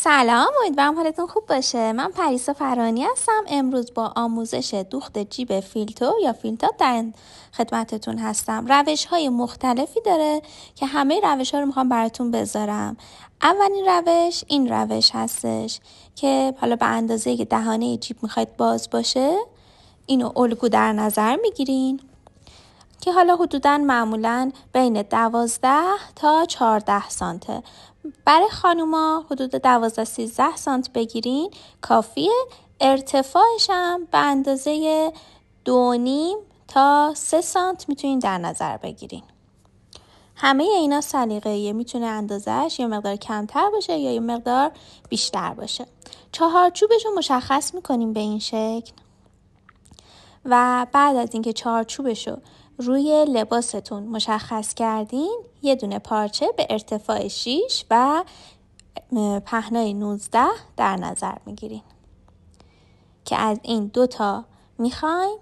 سلام، امیدوارم حالتون خوب باشه. من پریسا فرانی هستم. امروز با آموزش دوخت جیب فیلتو یا فیلتاپ در خدمتتون هستم. روش‌های مختلفی داره که همه روش‌ها رو میخوام براتون بذارم. اولین روش این روش هستش که حالا به اندازه که دهانه جیب میخواید باز باشه اینو الگو در نظر میگیرین که حالا حدوداً معمولاً بین 12 تا 14 سانته. برای خانوما حدود 12-13 سانت بگیرین کافیه. ارتفاعش هم به اندازه 2.5 تا 3 سانت میتونین در نظر بگیرین. همه اینا سلیقه‌ایه، میتونه اندازه‌اش یه مقدار کمتر باشه یا یه مقدار بیشتر باشه. چهارچوبش رو مشخص میکنیم به این شکل و بعد از اینکه چهارچوبش رو روی لباستون مشخص کردین یه دونه پارچه به ارتفاع 6 و پهنای 19 در نظر میگیرین که از این دوتا میخوایم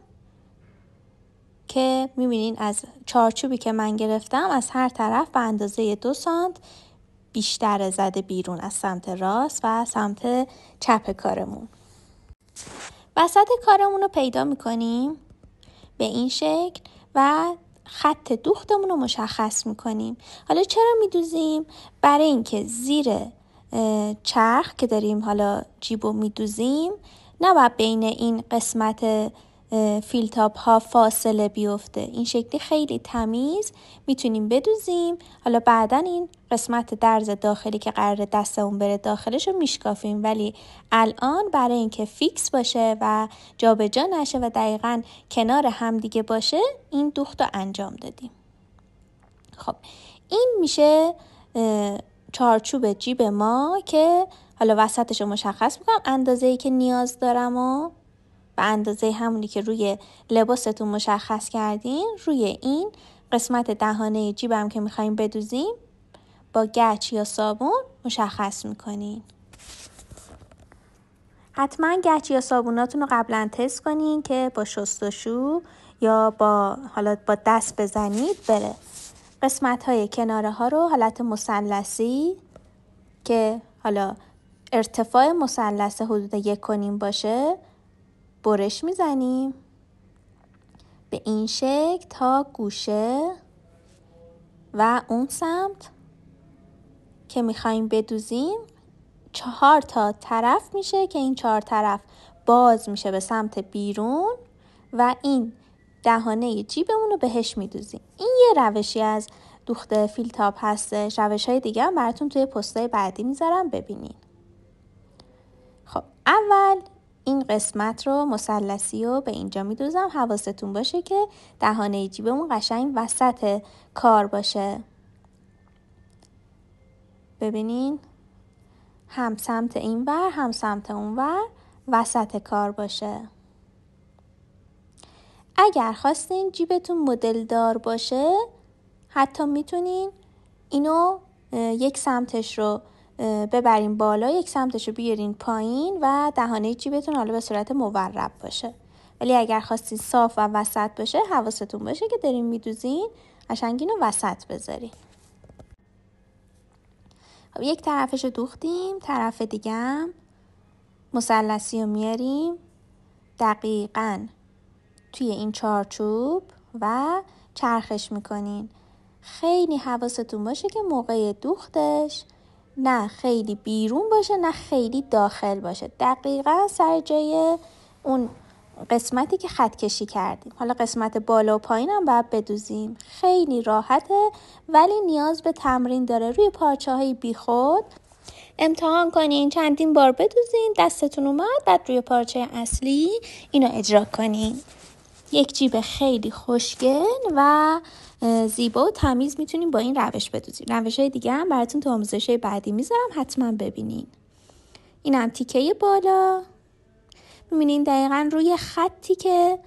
که میبینین از چهارچوبی که من گرفتم از هر طرف به اندازه 2 سانت بیشتر زده بیرون از سمت راست و سمت چپ کارمون. وسط کارمون رو پیدا میکنیم به این شکل و خط دوختمون رو مشخص میکنیم. حالا چرا میدوزیم؟ برای اینکه زیر چرخ که داریم حالا جیبو میدوزیم نباید بین این قسمت فیلتاپ ها فاصله بیفته. این شکلی خیلی تمیز میتونیم بدوزیم. حالا بعدا این قسمت درز داخلی که قراره دستمون بره داخلش رو میشکافیم، ولی الان برای اینکه فیکس باشه و جابجا نشه و دقیقاً کنار هم دیگه باشه این دوخت رو انجام دادیم. خب این میشه چارچوب جیب ما که حالا وسطش رو مشخص میکنم اندازه‌ای که نیاز دارم و به اندازه همونی که روی لباستون مشخص کردین روی این قسمت دهانه جیبم که میخوایم بدوزیم با گچ یا صابون مشخص میکنین. حتما گچ یا صابوناتون رو قبلا تست کنین که با شستشو یا با دست بزنید بره. قسمت های کناره ها رو حالت مثلثی که حالا ارتفاع مثلث حدود 1.5 باشه برش میزنیم به این شکل تا گوشه و اون سمت که میخوایم بدوزیم 4 تا طرف میشه که این 4 طرف باز میشه به سمت بیرون و این دهانه جیبمون رو بهش میدوزیم. این یه روشی از دوخت فیلتاپ هستش. روش‌های دیگه هم براتون توی پست‌های بعدی میذارم ببینین. خب اول این قسمت رو مثلثی رو به اینجا میدوزم. حواستون باشه که دهانه جیبمون قشنگ وسط کار باشه. ببینین هم سمت این ور هم سمت اون ور وسط کار باشه. اگر خواستین جیبتون مدل دار باشه حتی میتونین اینو یک سمتش رو ببرین بالا، یک سمتش رو بیارین پایین و دهانه جیبتون حالا به صورت مورب باشه. ولی اگر خواستین صاف و وسط باشه حواستون باشه که دارین میدوزین قشنگ اینو وسط بذارین. خب یک طرفش رو دوختیم، طرف دیگه هم مثلثی رو میاریم دقیقاً توی این چارچوب و چرخش میکنین. خیلی حواستون باشه که موقع دوختش نه خیلی بیرون باشه نه خیلی داخل باشه، دقیقاً سر جای اون قسمتی که خط کشی کردیم. حالا قسمت بالا و پایین هم باید بدوزیم. خیلی راحته ولی نیاز به تمرین داره. روی پارچه های بی خود امتحان کنین، چندین بار بدوزین، دستتون اومد بعد روی پارچه اصلی اینو اجرا کنین. یک جیب خیلی خوشگل و زیبا و تمیز میتونین با این روش بدوزین. روش‌های دیگه هم براتون تو آموزش‌های بعدی میذارم، حتما ببینین. این هم تیکه بالا میبینین دقیقاً روی خطی که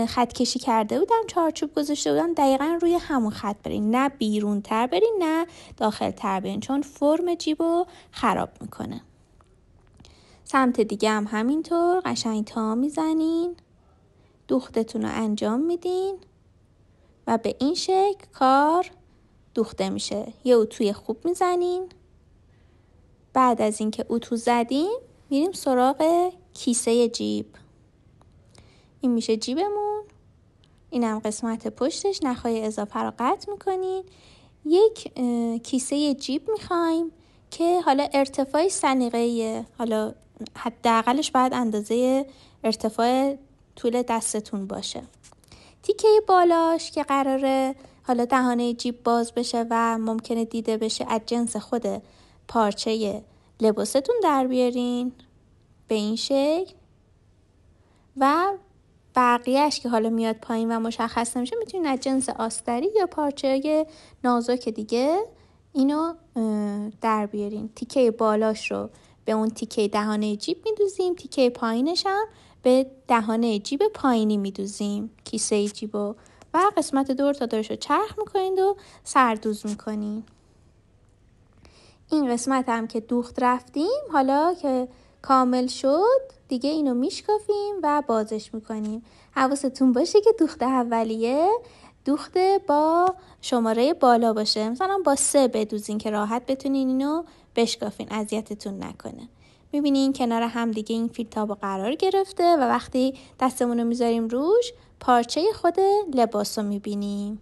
خط کشی کرده بودم، چارچوب گذاشته بودم، دقیقاً روی همون خط برین، نه بیرون تر برین نه داخل تر برین چون فرم جیبو خراب میکنه. سمت دیگه هم همینطور قشنگ تا میزنین، دوختتون رو انجام میدین و به این شکل کار دوخته میشه. یه اتوی خوب میزنین بعد از اینکه اتو زدیم میریم سراغ کیسه جیب. این میشه جیبمون. اینم قسمت پشتش، نخهای اضافه رو قطع میکنین. یک کیسه جیب میخوایم که حالا ارتفاع سنیقه، حالا حداقلش باید اندازه ارتفاع طول دستتون باشه. تیکه بالاش که قراره حالا دهانه جیب باز بشه و ممکنه دیده بشه، از جنس خود پارچه لباستون در بیارین به این شکل و بقیهش که حالا میاد پایین و مشخص نمیشه میتونین از جنس آستری یا پارچه نازک دیگه اینو در بیارین. تیکه بالاش رو به اون تیکه دهانه جیب میدوزیم، تیکه پایینش هم به دهانه جیب پایینی میدوزیم کیسه جیبو و قسمت دور تا دورش رو چرخ میکنید و سردوز میکنین. این قسمت هم که دوخت رفتیم، حالا که کامل شد دیگه اینو میشکافیم و بازش میکنیم. حواستون باشه که دوخت اولیه دوخته با شماره بالا باشه، مثلا با 3 بدوزین که راحت بتونین اینو بشکافین، اذیتتون نکنه. میبینین کنار هم دیگه این فیل تابو قرار گرفته و وقتی دستمون رو میذاریم روش پارچه خود لباس رو میبینیم.